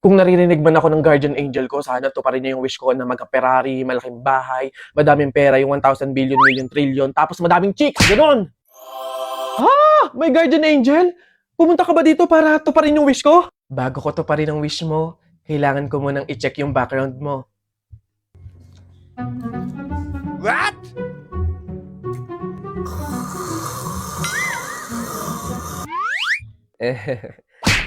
Kung naririnig man ako ng guardian angel ko, sana to pa rin niya yung wish ko na magka-Ferrari, malaking bahay, madaming pera, yung 1,000 billion, million, trillion, tapos madaming chicks, gano'n. May guardian angel? Pumunta ka ba dito para to pa rin yung wish ko? Bago ko to pa rin ang wish mo, kailangan ko munang i-check yung background mo. What?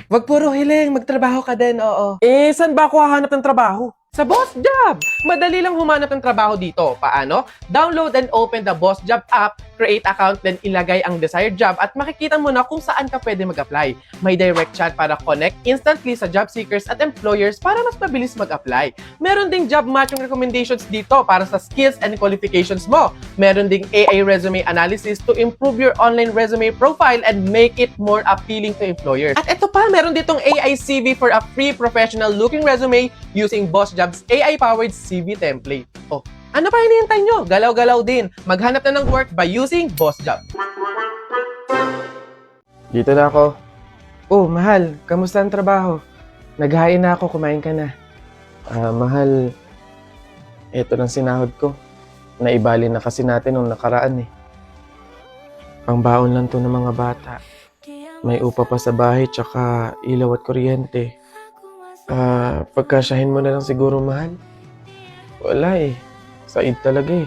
Wag puro hiling, magtrabaho ka din, oo. Saan ba ako hahanap ng trabaho? Sa Boss Job! Madali lang humanap ng trabaho dito. Paano? Download and open the Boss Job app, create account, then ilagay ang desired job at makikita mo na kung saan ka pwede mag-apply. May direct chat para connect instantly sa job seekers at employers para mas mabilis mag-apply. Meron ding job matching recommendations dito para sa skills and qualifications mo. Meron ding AI resume analysis to improve your online resume profile and make it more appealing to employers. At ito pa, meron ditong AI CV for a free professional looking resume using Boss Job's AI-powered CV template. Oh, ano pa hinihintay nyo? Galaw-galaw din. Maghanap na ng work by using Boss Job. Dito na ako. Oh, mahal. Kamusta ang trabaho? Naghain na ako. Kumain ka na. Mahal. Ito lang sinahod ko. Naibali na kasi natin nung nakaraan eh. Pangbaon lang to ng mga bata. May upa pa sa bahay tsaka ilaw at kuryente. Pagkasyahin mo na lang siguro, mahal. Wala eh. Said talaga eh.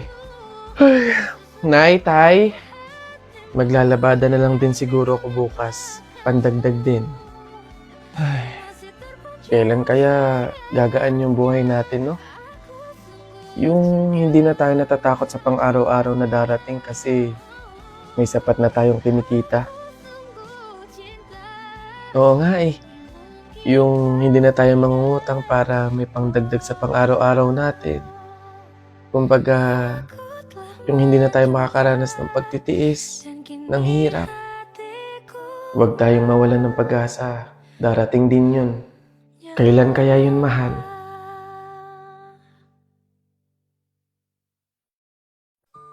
Ay, Nay, Tay. Maglalabada na lang din siguro ako bukas. Pandagdag din. Ay, kailan kaya gagaan yung buhay natin, no? Yung hindi na tayo natatakot sa pang-araw-araw na darating kasi may sapat na tayong kinikita. Oo nga eh. Yung hindi na tayo mangungutang para may pangdagdag sa pang-araw-araw natin. Kumbaga, yung hindi na tayo makakaranas ng pagtitiis, ng hirap. Huwag tayong mawalan ng pag-asa. Darating din yun. Kailan kaya yun, mahal?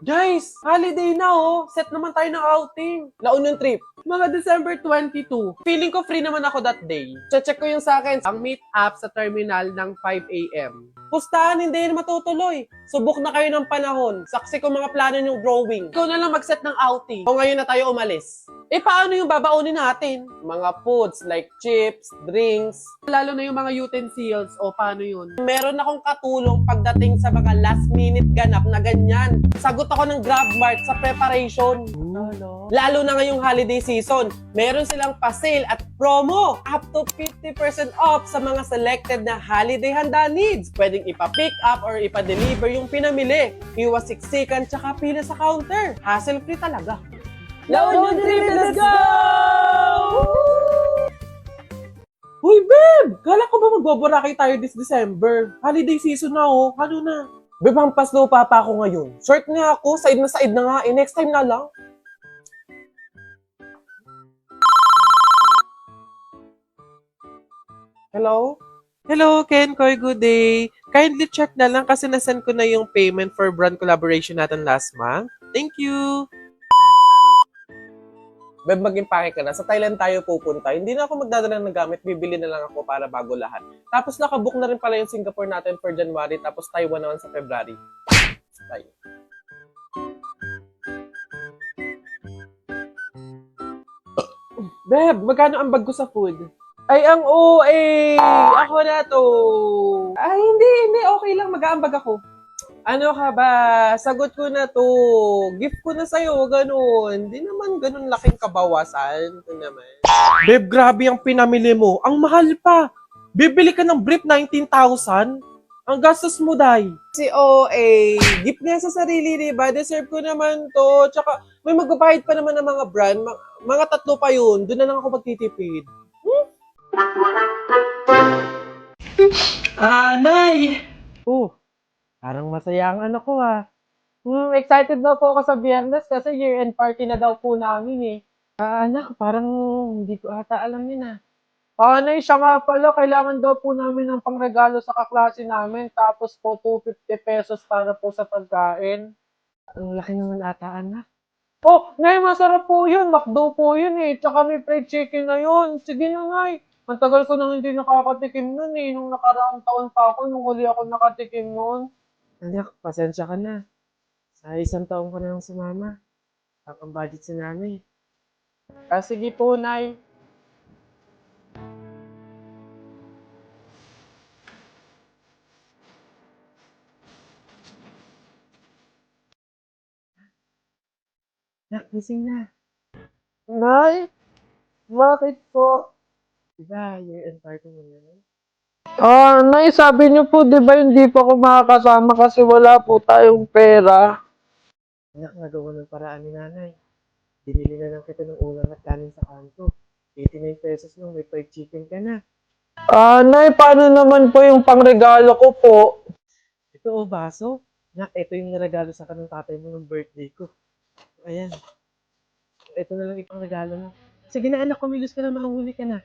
Guys, holiday na oh. Set naman tayo ng outing. Launang trip. Mga December 22. Feeling ko free naman ako that day. Check ko yung sa akin. Ang meet up sa terminal ng 5 a.m. Pustahan, hindi na matutuloy. Subok na kayo ng panahon. Saksi ko mga plano yung drawing. Ikaw na lang mag-set ng outing. O ngayon na tayo umalis. Paano yung babaunin natin? Mga foods like chips, drinks, lalo na yung mga utensils. O paano yun? Meron akong katulong pagdating sa mga last minute ganap na ganyan. Sagot ako ng GrabMart sa preparation. Lalo na ngayong holiday season, meron silang pa-sale at promo. Up to 50% off sa mga selected na holiday handa needs. Pwedeng ipa-pick up or ipa-deliver yung pinamili. Iwas siksikan tsaka pila sa counter. Hassle-free talaga. La Union Trip, let's go! Uy, babe! Kala ko ba magboborakay tayo this December? Holiday season na oh. Ano na? Babe, hampas lupa pa ako ngayon. Short nga ako. Side na nga. Next time na lang. Hello? Hello, Ken Koy. Good day. Kindly check na lang kasi nasend ko na yung payment for brand collaboration natin last month. Thank you. Beb, mag-impake ka na. Sa Thailand tayo pupunta. Hindi na ako magdadala ng gamit. Bibili na lang ako para bago lahat. Tapos nakabook na rin pala yung Singapore natin for January. Tapos Taiwan naman sa February. Tayo. Beb, magkano ang bag ko sa food? Ay, ang OA! Ako na to! Ay, hindi. Okay lang. Mag-aambag ako. Ano ka ba? Sagot ko na to. Gift ko na sa'yo, ganun. Hindi naman ganun laking kabawasan. Ito naman. Babe, grabe ang pinamili mo. Ang mahal pa. Bibili ka ng brief 19,000? Ang gastos mo, day. Si OA, gift niya sa sarili, diba? Deserve ko naman to. Tsaka, may magbabayad pa naman ng mga brand. Mga 3 pa yun. Doon na lang ako magtitipid. Nay! Oh, parang masaya ang anak ko ah. Excited na po ako sa Biyernes kasi year-end party na daw po namin eh. Anak, parang hindi ko ata alam yun ah. Nay, siya nga pala, kailangan daw po namin ng pangregalo sa kaklase namin. Tapos po 250 pesos para po sa pagkain. Ang laki naman ata, anak. Oh, Nay, masarap po yun. McDo po yun eh. Tsaka may fried chicken na yun. Sige na, Nay. Ang tagal ko nang hindi nakakatikim nun eh. Nung nakaraang taon pa ako, nung huli ako nakatikim nun. Anak, pasensya ka na. Sa isang taon ko na lang sumama. Ang budget si nanay. Ah, sige po, Nay. Nak, gising na. Nay, bakit po? Diba, year-end party mo na? Ah, Nay, sabi niyo po, di ba hindi po ako makakasama kasi wala po tayong pera. Anak, nagawa ng paraan ni nanay. Binili na lang kita ng ulam at kanin sa kanto. 89 pesos lang, may fried chicken ka na. Ah, Nay, paano naman po yung pangregalo ko po? Ito o, baso. Nak, ito yung regalo sa kanong tatay mo ng birthday ko. Ayan, ito na lang ipang regalo mo. Sige na anak, kumilos ka na, mahuli ka na.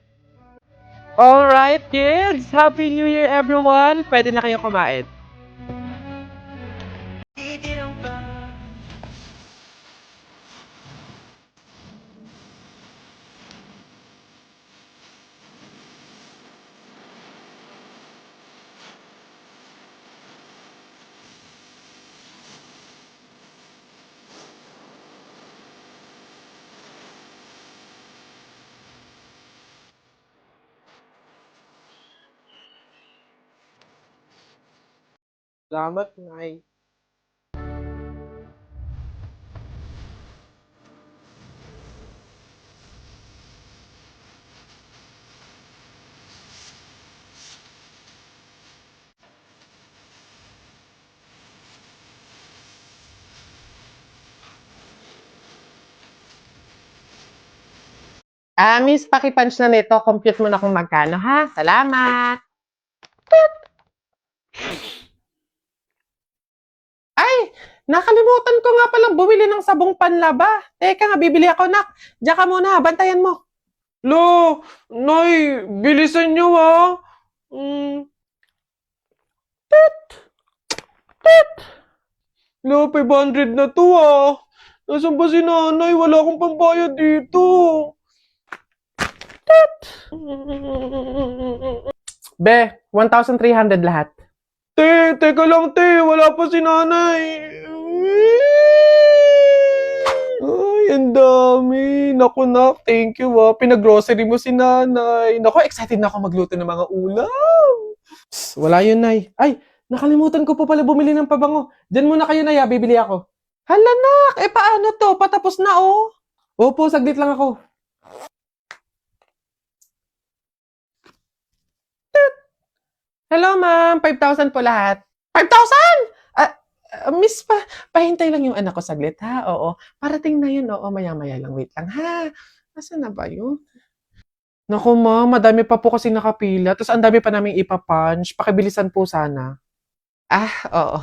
Alright, kids! Happy New Year, everyone! Pwede na kayo kumain. Salamat, Nay. Miss, pakipunch na nito. Compute mo na kung magkano, ha? Salamat. Ay, nakalimutan ko nga palang bumili ng sabong panlaba. Teka nga, bibili ako, nak. Diyan ka muna, bantayan mo. Lo, Nay, bilisan nyo, ha? Mm, Lo, 500 na to, ah. Nasaan ba si nanay? Wala akong pambayad dito. Be, 1,300 lahat. Teka lang, wala pa si nanay. Ay, ang dami. Naku, nak, thank you, ah. Pinag-grocery mo si nanay. Naku, excited na ako magluto ng mga ulam. Psst, wala yun, nay. Ay, nakalimutan ko po pala bumili ng pabango. Diyan muna kayo, nay, bibili ako. Hala, nak, paano to? Patapos na, oh. Opo, saglit lang ako. Hello, ma'am. 5,000 po lahat. 5,000? Miss, pahintay lang yung anak ko saglit, ha? Oo. Parating na yun, oo. Maya-maya lang. Wait lang, ha? Nasaan na ba yun? Naku, ma'am. Madami pa po kasi nakapila. Tapos ang dami pa naming ipapunch. Pakibilisan po sana. Oo.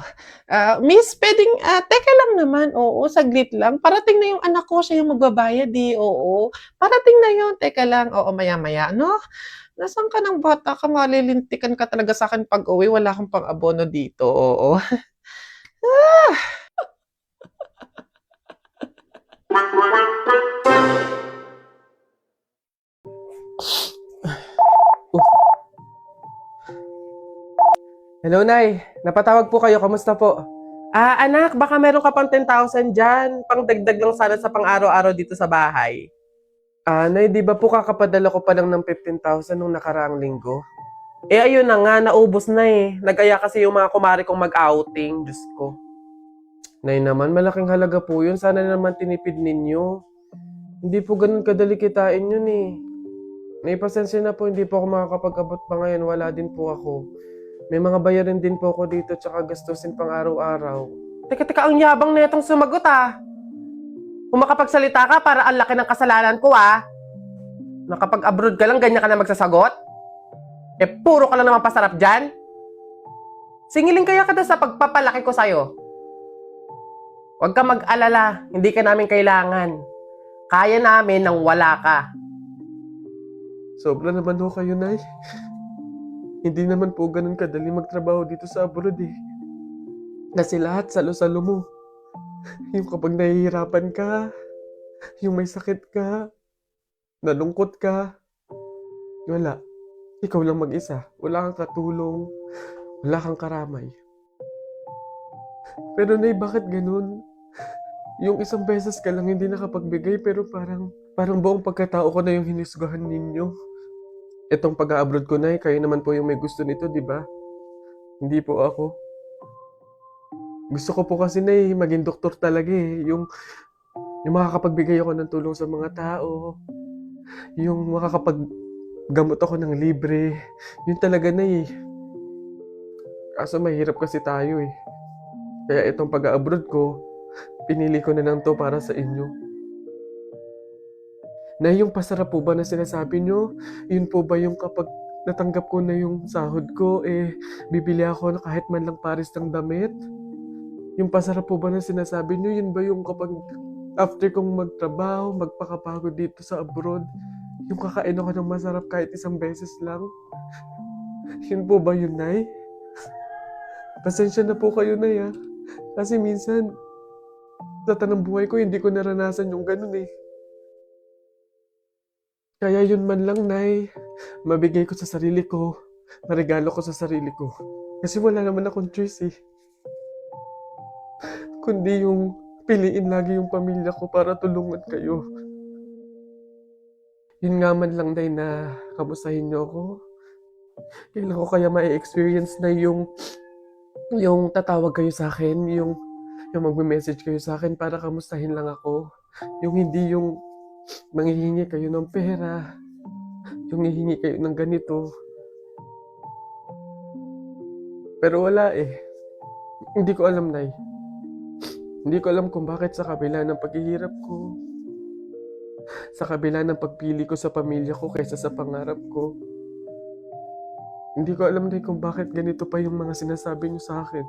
Miss, pwedeng, teka lang naman. Oo, saglit lang. Parating na yung anak ko. Siya yung magbabayad, eh. Oo. Parating na yun. Teka lang. Oo, maya-maya. No? Nasaan ka ng bata ka? Malilintikan ka talaga sa akin pag uwi. Wala akong pang-abono dito. Oo. Hello, Nay. Napatawag po kayo. Kamusta po? Anak, baka meron ka pang 10,000 dyan. Pangdagdag lang sana sa pang-araw-araw dito sa bahay. Nay, di ba po kakapadala ko pa lang ng 15,000 nung nakaraang linggo? Ayun na nga, naubos na eh. Nag-aya kasi yung mga kumari kong mag-outing. Diyos ko. Nay naman, malaking halaga po yun. Sana naman tinipid ninyo. Hindi po ganun kadali kitain yun eh. Nay, pasensya na po, hindi po ako makakapag-abot pa ngayon. Wala din po ako. May mga bayarin din po ako dito tsaka gastusin pang araw-araw. Teka, ang yabang na itong sumagot ah. Kung makapagsalita ka, para ang laki ng kasalanan ko ah. Nakapag-abroad ka lang, ganyan ka na magsasagot? Puro ka lang naman pasarap dyan. Singilin kaya ka sa pagpapalaki ko sa'yo. Huwag ka mag-alala, hindi ka namin kailangan. Kaya namin nang wala ka. Sobra naman ho kayo, Nay. Hindi naman po ganun kadali magtrabaho dito sa abroad eh. Kasi lahat salo-salo mo. Yung kapag nahihirapan ka, yung may sakit ka, nalungkot ka, wala. Ikaw lang mag-isa. Wala kang katulong. Wala kang karamay. Pero Nay, bakit ganun? Yung isang beses ka lang hindi nakapagbigay pero parang buong pagkatao ko na yung hinisgahan ninyo. Itong pag-a-abroad ko, Nay, kayo naman po yung may gusto nito, di ba? Hindi po ako. Gusto ko po kasi, Nay, maging doktor talaga eh. Yung makakapagbigay ako ng tulong sa mga tao. Yung makakapaggamot ako ng libre. Yun talaga, Nay. Kaso mahirap kasi tayo eh. Kaya itong pag-a-abroad ko, pinili ko na lang to para sa inyo. Na yung pasarap po ba na sinasabi nyo? Yun po ba yung kapag natanggap ko na yung sahod ko, bibili ako na kahit man lang pares ng damit? Yung pasarap po ba na sinasabi nyo? Yun ba yung kapag after kong magtrabaho, magpakapagod dito sa abroad, yung kakain ako ng masarap kahit isang beses lang? Yun po ba yun, Nay? Pasensya na po kayo, Nay, ah. Kasi minsan, sa tanang buhay ko, hindi ko naranasan yung ganun eh. Kaya yun man lang, Nay, mabigay ko sa sarili ko, maregalo ko sa sarili ko. Kasi wala naman akong choice eh. Kundi yung piliin lagi yung pamilya ko para tulungan kayo. Yun nga man lang, Nay, na kamustahin niyo ako. Kailan ko kaya ma-experience na yung tatawag kayo sa akin, yung magme-message kayo sa akin para kamustahin lang ako. Yung hindi yung manghihingi kayo ng pera, yung hihingi kayo ng ganito. Pero wala eh. Hindi ko alam, Nay. Hindi ko alam kung bakit sa kabila ng paghihirap ko, sa kabila ng pagpili ko sa pamilya ko kaysa sa pangarap ko, hindi ko alam, Nay, kung bakit ganito pa yung mga sinasabi niyo sa akin.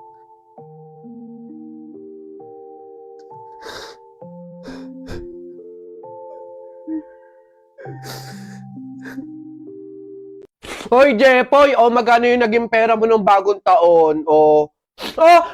Hoy, Jepoy! O, magkano yung naging pera mo nung bagong taon? O,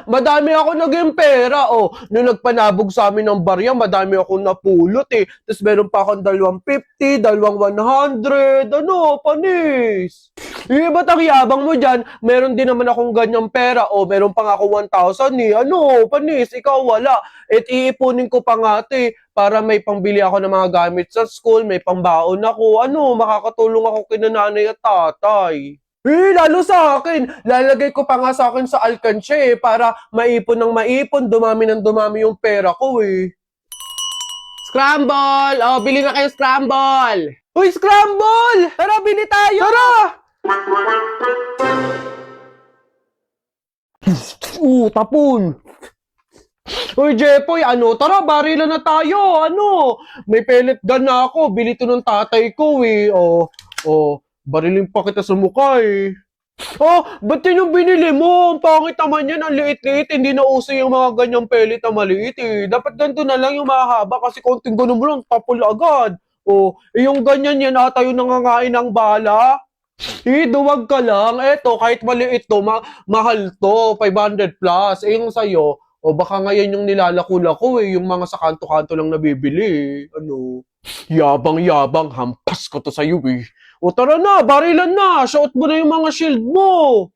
madami ako naging pera. O, nung nagpanabog sa amin ng barya, madami akong napulot eh. Tapos meron pa akong 250, 100. Ano, panis? Ba't ang yabang mo dyan? Meron din naman akong ganyang pera. O, meron pa nga ako 1,000 eh. Ano, panis? Ikaw wala. At iipunin ko pa nga ito eh, para may pangbili ako ng mga gamit sa school, may pambaon ako. Ano, makakatulong ako kina nanay at tatay. Lalo sa akin. Lalagay ko pa nga sa akin sa alkansya eh, para maipon ng maipon, dumami ng dumami yung pera ko eh. Scramble! Oh, bili na kayo scramble! Uy, scramble! Tara, bili tayo! Tara! Tapon! Uy, Jepoy, tara, barilan na tayo, may pellet gun na ako, bili to ng tatay ko eh, barilin pa kita sa mukha eh. Ba't yun yung binili mo? Ang pangit naman yan, ang liit-liit, hindi na uso yung mga ganyang pellet na maliit eh. Dapat ganito na lang yung mahaba kasi konting ganun mo lang, tapol agad. Yung ganyan yan ata yung nangangain ng bala. Duwag ka lang. Eto, kahit maliit to, mahal to, 500 plus. Yung sa'yo, baka ngayon yung nilalako-lako eh, yung mga sa kanto-kanto lang nabibili eh. Yabang-yabang, hampas ko to sa'yo eh. Tara na, barilan na, shoot mo na yung mga shield mo.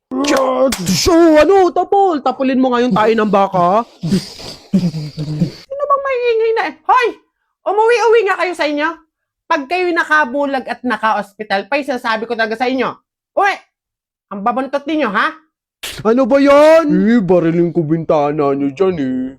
Tapulin mo ngayon tayo ng baka. Sino bang maingay na eh? Hoy, umuwi-uwi nga kayo sa inyo. Pag kayo nakabulag at naka-hospital, pa sasabi ko talaga sa inyo. Uy, ang babantot ninyo, ha? Ano ba yan? Barilin ko bintana nyo dyan eh.